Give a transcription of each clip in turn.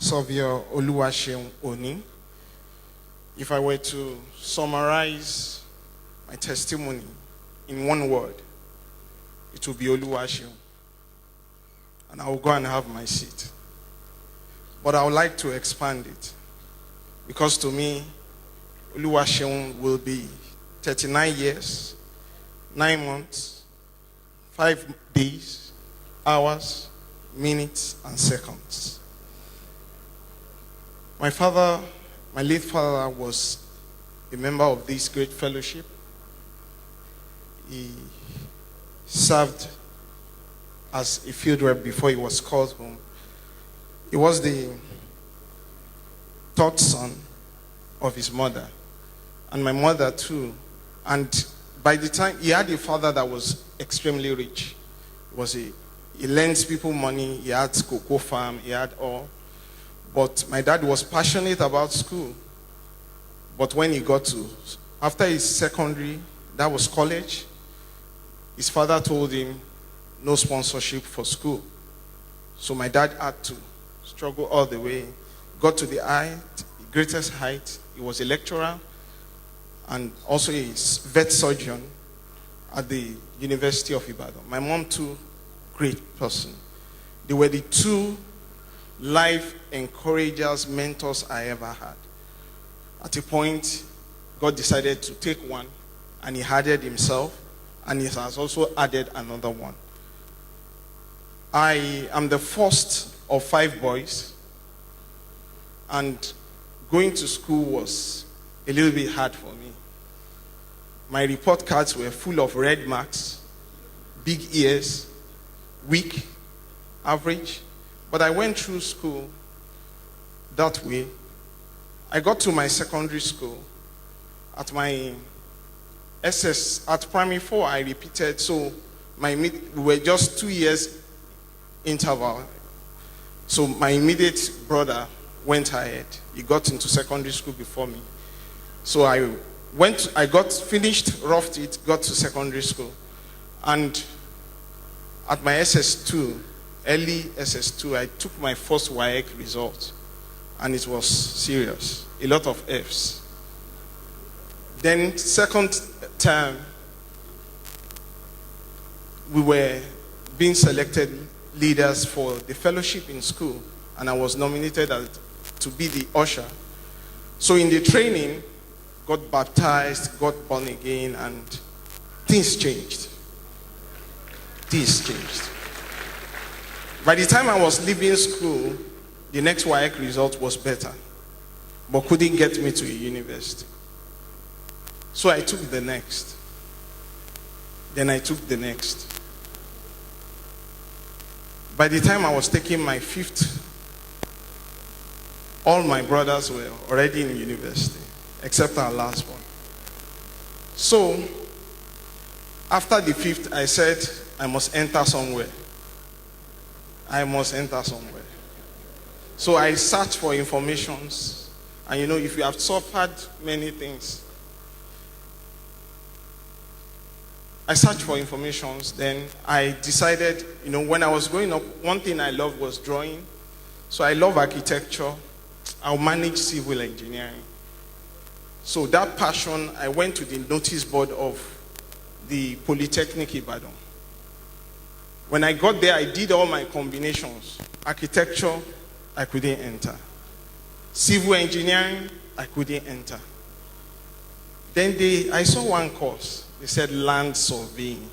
Surveyor Seun Oni. If I were to summarize my testimony in one word, it would be Seun. And I will go and have my seat. But I would like to expand it. Because to me, Seun will be 39 years, 9 months, 5 days, hours, minutes, and seconds. My late father was a member of this great fellowship. He served as a field rep before he was called home. He was the third son of his mother, and my mother too. And by the time, he had a father that was extremely rich. He lends people money, he had cocoa farm, he had all. But my dad was passionate about school. But when he got to, after his secondary, that was college, his father told him no sponsorship for school. So my dad had to struggle all the way. Got to the greatest height. He was a lecturer and also a vet surgeon at the University of Ibadan. My mom too, great person. They were the two life encouragers, mentors I ever had. At a point, God decided to take one, and he added himself, and he has also added another one. I am the first of 5 boys, and going to school was a little bit hard for me. My report cards were full of red marks, big ears, weak, average. But I went through school that way. I got to my secondary school. At my at primary 4, I repeated. So we were just 2 years interval. So my immediate brother went ahead. He got into secondary school before me. So I got finished, roughed it, got to secondary school. And at my SS2, early SS2, I took my first WAEC result, and it was serious. A lot of Fs. Then second term, we were being selected leaders for the fellowship in school, and I was nominated to be the usher. So in the training, got baptized, got born again, and things changed. Things changed. By the time I was leaving school, the next WAEC result was better, but couldn't get me to a university. So I took the next. Then I took the next. By the time I was taking my 5th, all my brothers were already in university, except our last one. So, after the 5th, I said, I must enter somewhere. I must enter somewhere. So I searched for informations. And if you have suffered many things, I searched for informations. Then I decided, when I was growing up, one thing I loved was drawing. So I love architecture. I'll manage civil engineering. So that passion, I went to the notice board of the Polytechnic Ibadan. When I got there, I did all my combinations. Architecture, I couldn't enter. Civil engineering, I couldn't enter. Then I saw one course. They said land surveying.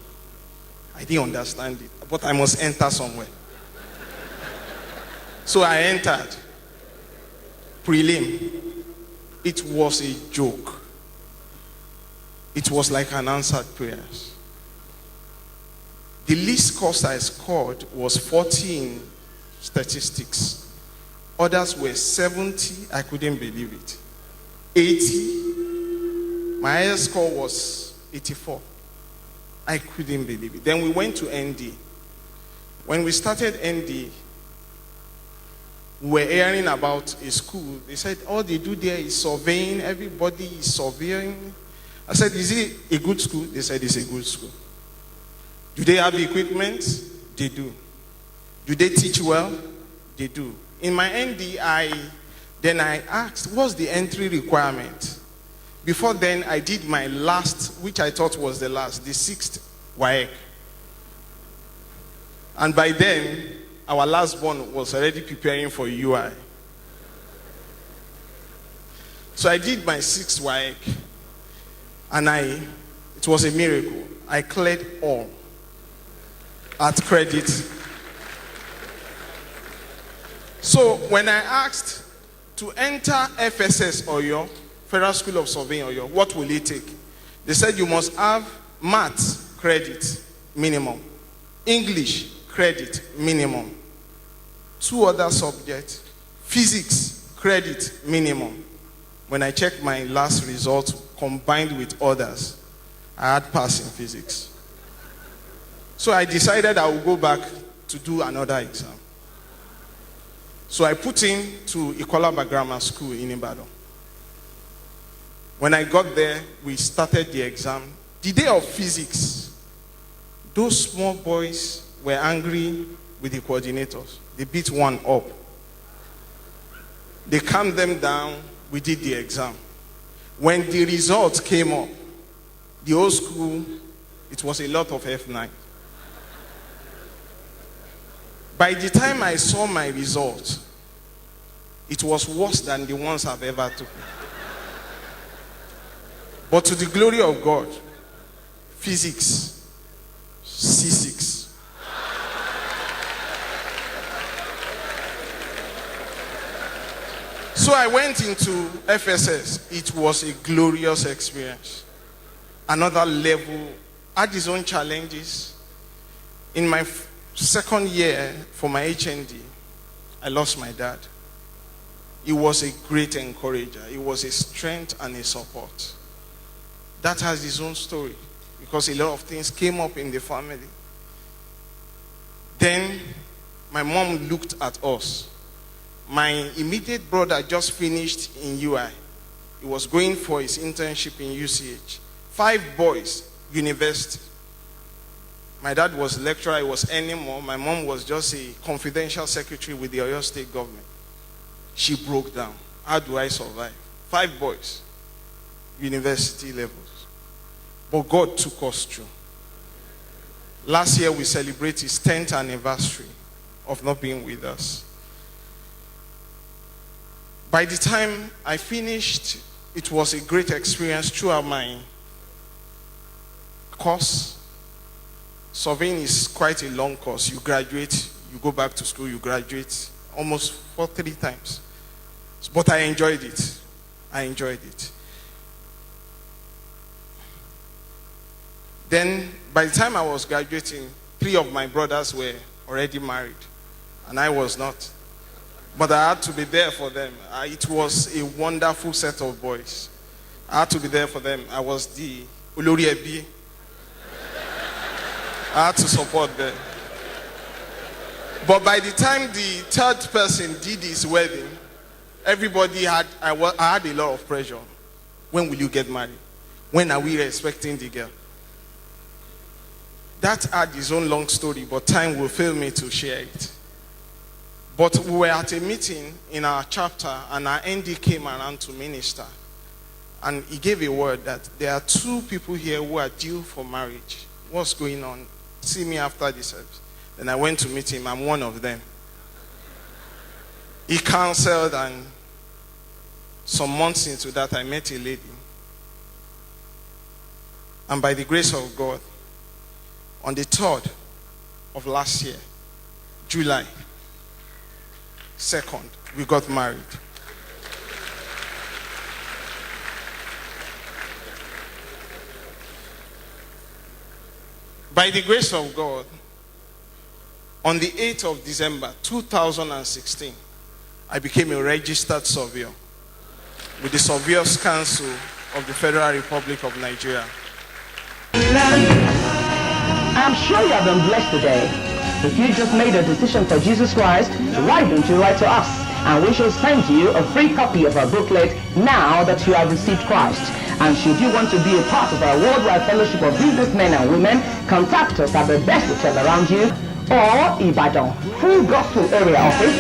I didn't understand it, but I must enter somewhere. So I entered. Prelim. It was a joke. It was like an answered prayers. The least course I scored was 40 in statistics. Others were 70. I couldn't believe it. 80. My highest score was 84. I couldn't believe it. Then we went to ND. When we started ND, we were hearing about a school. They said all they do there is surveying. Everybody is surveying. I said, is it a good school? They said it's a good school. Do they have equipment? They do. Do they teach well? They do. In my ND, I asked, what's the entry requirement? Before then, I did my last, which I thought was the last, the 6th WAEC. And by then, our last one was already preparing for UI. So I did my 6th WAEC, and it was a miracle. I cleared all at credit. So when I asked to enter FSS Oyo, Federal School of Surveying Oyo, what will it take? They said you must have maths credit minimum, English credit minimum, 2 other subjects, physics credit minimum. When I checked my last result combined with others, I had passed in physics. So I decided I would go back to do another exam. So I put in to Ikolaba Grammar School in Ibadan. When I got there, we started the exam. The day of physics, those small boys were angry with the coordinators. They beat one up. They calmed them down. We did the exam. When the results came up, the whole school, it was a lot of F9. By the time I saw my result, it was worse than the ones I've ever taken. But to the glory of God, physics, C6. So I went into FSS. It was a glorious experience. Another level, had its own challenges. In my second year for my HND, I lost my dad. He was a great encourager. He was a strength and a support. That has its own story because a lot of things came up in the family. Then my mom looked at us. My immediate brother just finished in UI. He was going for his internship in UCH. 5 boys, university. My dad was a lecturer, he was earning more. My mom was just a confidential secretary with the Oyo State government. She broke down. How do I survive? 5 boys, university levels. But God took us through. Last year we celebrated his 10th anniversary of not being with us. By the time I finished, it was a great experience throughout my course. Surveying is quite a long course. You graduate, you go back to school, you graduate almost 3 times. But I enjoyed it. I enjoyed it. Then, by the time I was graduating, 3 of my brothers were already married, and I was not. But I had to be there for them. It was a wonderful set of boys. I had to be there for them. I was the Olori Ebi. I had to support them. But by the time the 3rd person did his wedding, everybody I had a lot of pressure. When will you get married? When are we expecting the girl? That had his own long story, but time will fail me to share it. But we were at a meeting in our chapter, and our ND came around to minister. And he gave a word that there are 2 people here who are due for marriage. What's going on? See me after the service. Then I went to meet him. I'm one of them. He counseled, and some months into that, I met a lady. And by the grace of God, on the 3rd of last year, July 2nd, we got married. By the grace of God, on the 8th of December 2016, I became a registered surveyor with the Surveyors Council of the Federal Republic of Nigeria. I'm sure you have been blessed today. If you just made a decision for Jesus Christ, why don't you write to us? And we shall send you a free copy of our booklet now that you have received Christ. And should you want to be a part of our worldwide fellowship of businessmen and women, contact us at the best hotel around you or Ibadan Full Gospel Area Office,